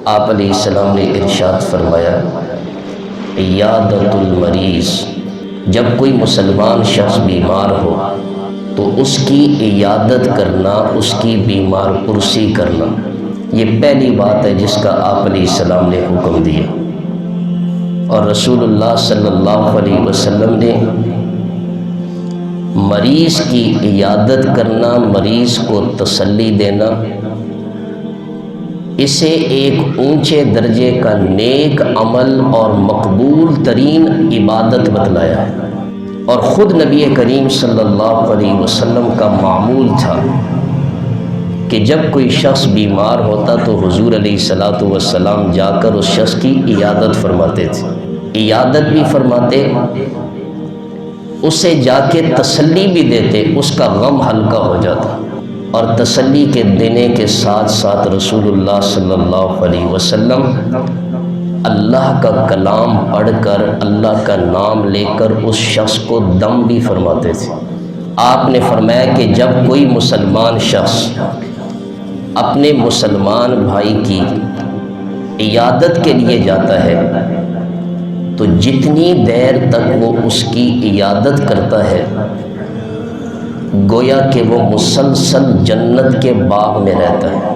آپ علیہ السلام نے ارشاد فرمایا عیادۃ المریض، جب کوئی مسلمان شخص بیمار ہو تو اس کی عیادت کرنا، اس کی بیمار پرسی کرنا، یہ پہلی بات ہے جس کا آپ علیہ السلام نے حکم دیا۔ اور رسول اللہ صلی اللہ علیہ وسلم نے مریض کی عیادت کرنا، مریض کو تسلی دینا، اسے ایک اونچے درجے کا نیک عمل اور مقبول ترین عبادت بتلایا ہے۔ اور خود نبی کریم صلی اللہ علیہ وسلم کا معمول تھا کہ جب کوئی شخص بیمار ہوتا تو حضور علیہ الصلاۃ والسلام جا کر اس شخص کی عیادت فرماتے تھے، عیادت بھی فرماتے، اسے جا کے تسلی بھی دیتے، اس کا غم ہلکا ہو جاتا۔ اور تسلی کے دینے کے ساتھ ساتھ رسول اللہ صلی اللہ علیہ وسلم اللہ کا کلام پڑھ کر، اللہ کا نام لے کر اس شخص کو دم بھی فرماتے تھے۔ آپ نے فرمایا کہ جب کوئی مسلمان شخص اپنے مسلمان بھائی کی عیادت کے لیے جاتا ہے تو جتنی دیر تک وہ اس کی عیادت کرتا ہے گویا کہ وہ مسلسل جنت کے باغ میں رہتا ہے۔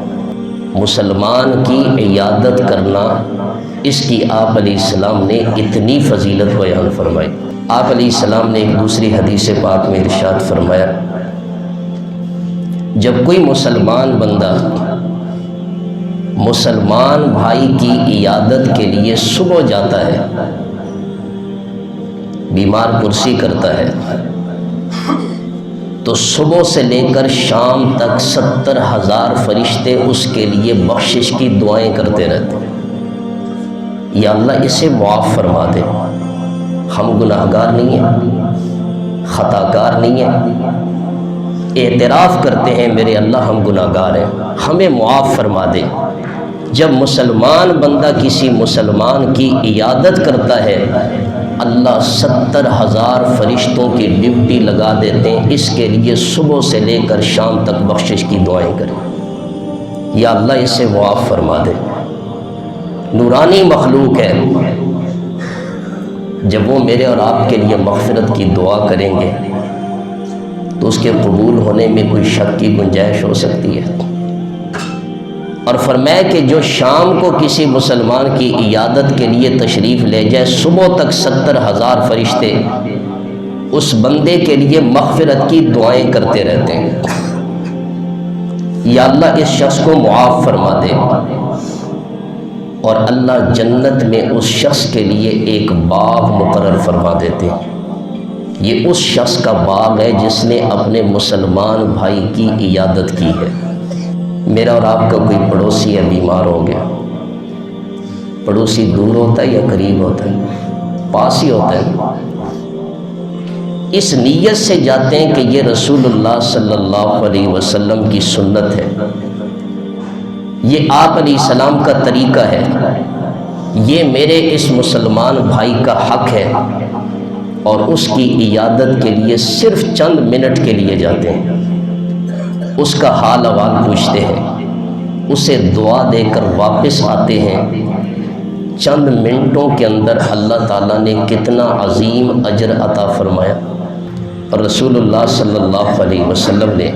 مسلمان کی عیادت کرنا، اس کی آپ علیہ السلام نے اتنی فضیلت بیان فرمائی۔ آپ علیہ السلام نے ایک دوسری حدیث پاک میں ارشاد فرمایا جب کوئی مسلمان بندہ مسلمان بھائی کی عیادت کے لیے صبح جاتا ہے، بیمار پرسی کرتا ہے، تو صبح سے لے کر شام تک 70,000 فرشتے اس کے لیے بخشش کی دعائیں کرتے رہتے ہیں۔ یا اللہ اسے معاف فرما دے، ہم گناہ گار نہیں ہیں، خطا کار نہیں ہیں، اعتراف کرتے ہیں میرے اللہ ہم گناہ گار ہیں، ہمیں معاف فرما دے۔ جب مسلمان بندہ کسی مسلمان کی عیادت کرتا ہے اللہ 70,000 فرشتوں کی ڈیوٹی لگا دیتے ہیں اس کے لیے صبح سے لے کر شام تک بخشش کی دعائیں کریں، یا اللہ اسے معاف فرما دے۔ نورانی مخلوق ہے، جب وہ میرے اور آپ کے لیے مغفرت کی دعا کریں گے تو اس کے قبول ہونے میں کوئی شک کی گنجائش ہو سکتی ہے؟ اور فرمایا کہ جو شام کو کسی مسلمان کی عیادت کے لیے تشریف لے جائے صبح تک 70,000 فرشتے اس بندے کے لیے مغفرت کی دعائیں کرتے رہتے ہیں، یا اللہ اس شخص کو معاف فرما دے۔ اور اللہ جنت میں اس شخص کے لیے ایک باغ مقرر فرما دیتے ہیں، یہ اس شخص کا باغ ہے جس نے اپنے مسلمان بھائی کی عیادت کی ہے۔ میرا اور آپ کا کوئی پڑوسی ہے، بیمار ہو گیا، پڑوسی دور ہوتا ہے یا قریب ہوتا ہے؟ پاس ہی ہوتا ہے۔ اس نیت سے جاتے ہیں کہ یہ رسول اللہ صلی اللہ علیہ وسلم کی سنت ہے، یہ آپ علیہ السلام کا طریقہ ہے، یہ میرے اس مسلمان بھائی کا حق ہے، اور اس کی عیادت کے لیے صرف چند منٹ کے لیے جاتے ہیں، اس کا حال احوال پوچھتے ہیں، اسے دعا دے کر واپس آتے ہیں۔ چند منٹوں کے اندر اللہ تعالیٰ نے کتنا عظیم اجر عطا فرمایا۔ اور رسول اللہ صلی اللہ علیہ وسلم نے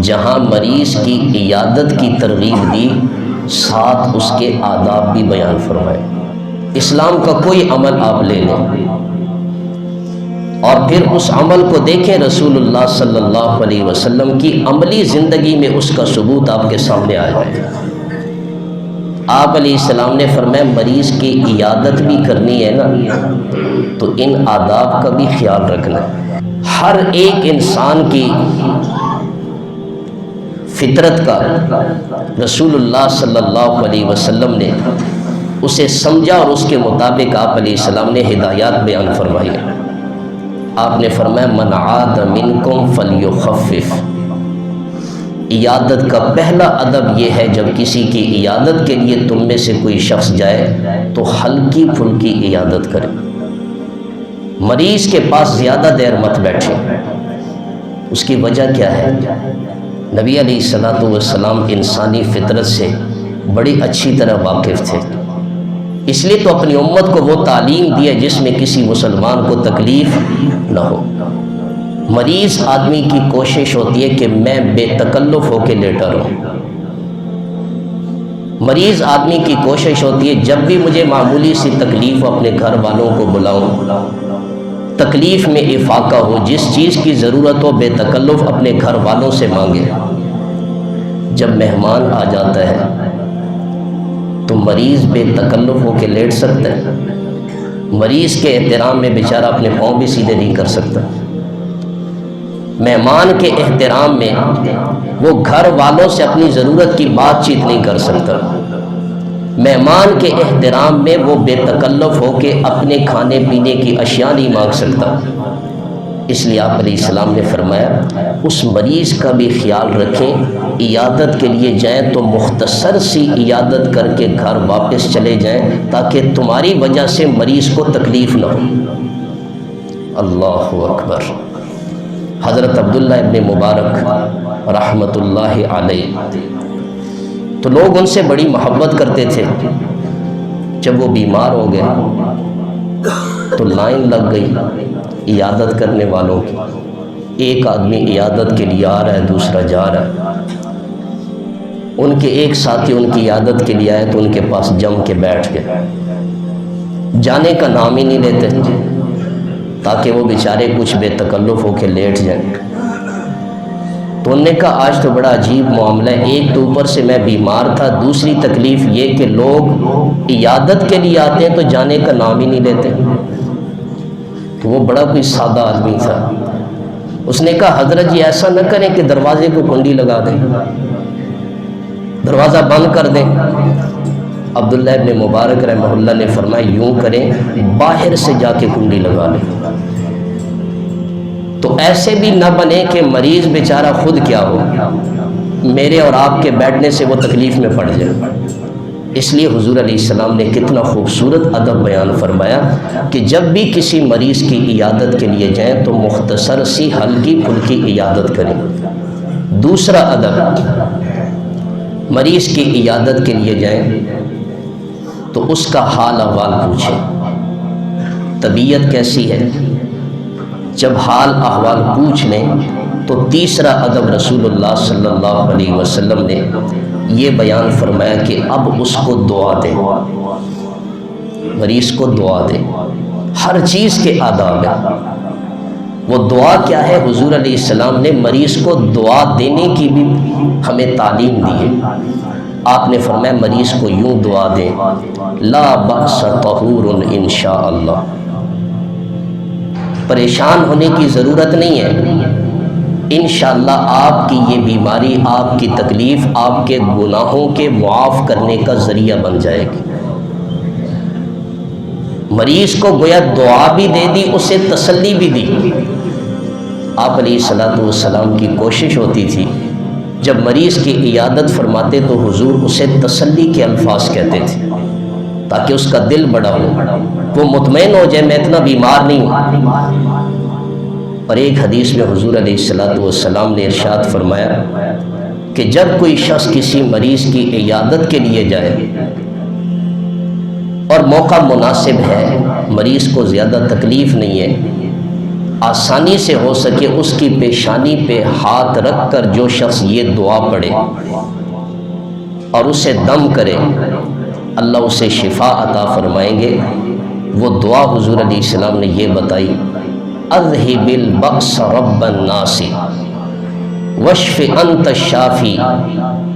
جہاں مریض کی عیادت کی ترغیب دی ساتھ اس کے آداب بھی بیان فرمائے۔ اسلام کا کوئی عمل آپ لے لیں اور پھر اس عمل کو دیکھیں رسول اللہ صلی اللہ علیہ وسلم کی عملی زندگی میں اس کا ثبوت آپ کے سامنے آ جائے۔ آپ علیہ السلام نے فرمایا مریض کی عیادت بھی کرنی ہے نا تو ان آداب کا بھی خیال رکھنا ہے۔ ہر ایک انسان کی فطرت کا رسول اللہ صلی اللہ علیہ وسلم نے اسے سمجھا اور اس کے مطابق آپ علیہ السلام نے ہدایات بیان فرمائی۔ آپ نے فرمایا من عاد منکم فلیخفف، عیادت کا پہلا ادب یہ ہے جب کسی کی عیادت کے لیے تم میں سے کوئی شخص جائے تو ہلکی پھلکی عیادت کرے، مریض کے پاس زیادہ دیر مت بیٹھے۔ اس کی وجہ کیا ہے؟ نبی علیہ الصلوۃ والسلام انسانی فطرت سے بڑی اچھی طرح واقف تھے، اس لیے تو اپنی امت کو وہ تعلیم دی ہے جس میں کسی مسلمان کو تکلیف نہ ہو۔ مریض آدمی کی کوشش ہوتی ہے کہ میں بے تکلف ہو کے لیٹا رہوں، مریض آدمی کی کوشش ہوتی ہے جب بھی مجھے معمولی سی تکلیف ہو اپنے گھر والوں کو بلاؤں، تکلیف میں افاقہ ہو، جس چیز کی ضرورت ہو بے تکلف اپنے گھر والوں سے مانگے۔ جب مہمان آ جاتا ہے تو مریض بے تکلف ہو کے لیٹ سکتا ہے؟ مریض کے احترام میں بیچارہ اپنے پاؤں بھی سیدھے نہیں کر سکتا۔ مہمان کے احترام میں وہ گھر والوں سے اپنی ضرورت کی بات چیت نہیں کر سکتا۔ مہمان کے احترام میں وہ بے تکلف ہو کے اپنے کھانے پینے کی اشیاء نہیں مانگ سکتا۔ اس لیے آپ علیہ السلام نے فرمایا اس مریض کا بھی خیال رکھیں، عیادت کے لیے جائیں تو مختصر سی عیادت کر کے گھر واپس چلے جائیں تاکہ تمہاری وجہ سے مریض کو تکلیف نہ ہو۔ اللہ اکبر۔ حضرت عبداللہ ابن مبارک رحمۃ اللہ علیہ، تو لوگ ان سے بڑی محبت کرتے تھے۔ جب وہ بیمار ہو گئے تو لائن لگ گئی عیادت کرنے والوں کی، ایک آدمی عیادت کے لیے آ رہا ہے، دوسرا جا رہا ہے۔ ان کے ایک ساتھی ان کی عیادت کے لیے آئے تو ان کے پاس جم کے بیٹھ گئے، جانے کا نام ہی نہیں لیتے تاکہ وہ بیچارے کچھ بے تکلف ہو کے لیٹ جائیں۔ تو انہوں نے کہا آج تو بڑا عجیب معاملہ ہے، ایک تو اوپر سے میں بیمار تھا، دوسری تکلیف یہ کہ لوگ عیادت کے لیے آتے ہیں تو جانے کا نام ہی نہیں لیتے۔ تو وہ بڑا کوئی سادہ آدمی تھا، اس نے کہا حضرت جی ایسا نہ کریں کہ دروازے کو کنڈی لگا دیں، دروازہ بند کر دیں۔ عبداللہ ابن مبارک رحمہ اللہ نے فرمایا یوں کریں، باہر سے جا کے کنڈی لگا لیں، تو ایسے بھی نہ بنے کہ مریض بیچارہ خود کیا ہو، میرے اور آپ کے بیٹھنے سے وہ تکلیف میں پڑ جائے۔ اس لیے حضور علیہ السلام نے کتنا خوبصورت ادب بیان فرمایا کہ جب بھی کسی مریض کی عیادت کے لیے جائیں تو مختصر سی ہلکی پھلکی عیادت کریں۔ دوسرا ادب، مریض کی عیادت کے لیے جائیں تو اس کا حال احوال پوچھیں، طبیعت کیسی ہے۔ جب حال احوال پوچھ لیں تو تیسرا ادب رسول اللہ صلی اللہ علیہ وسلم نے یہ بیان فرمایا کہ اب اس کو دعا دیں، مریض کو دعا دیں۔ ہر چیز کے آداب ہیں، وہ دعا کیا ہے؟ حضور علیہ السلام نے مریض کو دعا دینے کی بھی ہمیں تعلیم دی ہے۔ آپ نے فرمایا مریض کو یوں دعا دیں، لا بأس طہور انشاءاللہ، پریشان ہونے کی ضرورت نہیں ہے، انشاءاللہ آپ کی یہ بیماری، آپ کی تکلیف آپ کے گناہوں کے معاف کرنے کا ذریعہ بن جائے گی۔ مریض کو گویا دعا بھی دے دی، اسے تسلی بھی دی۔ آپ علیہ الصلوۃ والسلام کی کوشش ہوتی تھی جب مریض کی عیادت فرماتے تو حضور اسے تسلی کے الفاظ کہتے تھے تاکہ اس کا دل بڑا ہو، وہ مطمئن ہو جائے میں اتنا بیمار نہیں ہوں۔ اور ایک حدیث میں حضور علیہ الصلوۃ والسلام نے ارشاد فرمایا کہ جب کوئی شخص کسی مریض کی عیادت کے لیے جائے اور موقع مناسب ہے، مریض کو زیادہ تکلیف نہیں ہے، آسانی سے ہو سکے اس کی پیشانی پہ ہاتھ رکھ کر جو شخص یہ دعا پڑھے اور اسے دم کرے، اللہ اسے شفا عطا فرمائیں گے۔ وہ دعا حضور علیہ السلام نے یہ بتائی، اذہب البأس رب الناس واشف انت الشافی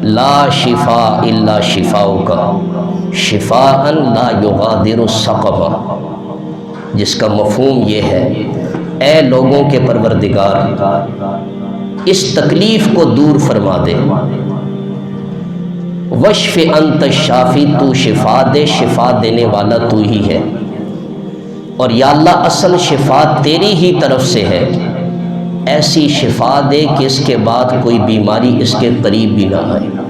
لا شفاء الا شفاؤک شفاء لا یغادر سقما، جس کا مفہوم یہ ہے اے لوگوں کے پروردگار اس تکلیف کو دور فرما دے، واشف انت الشافی، تو شفا دے، شفا دینے والا تو ہی ہے، اور یا اللہ اصل شفا تیری ہی طرف سے ہے، ایسی شفا دے کہ اس کے بعد کوئی بیماری اس کے قریب بھی نہ آئے۔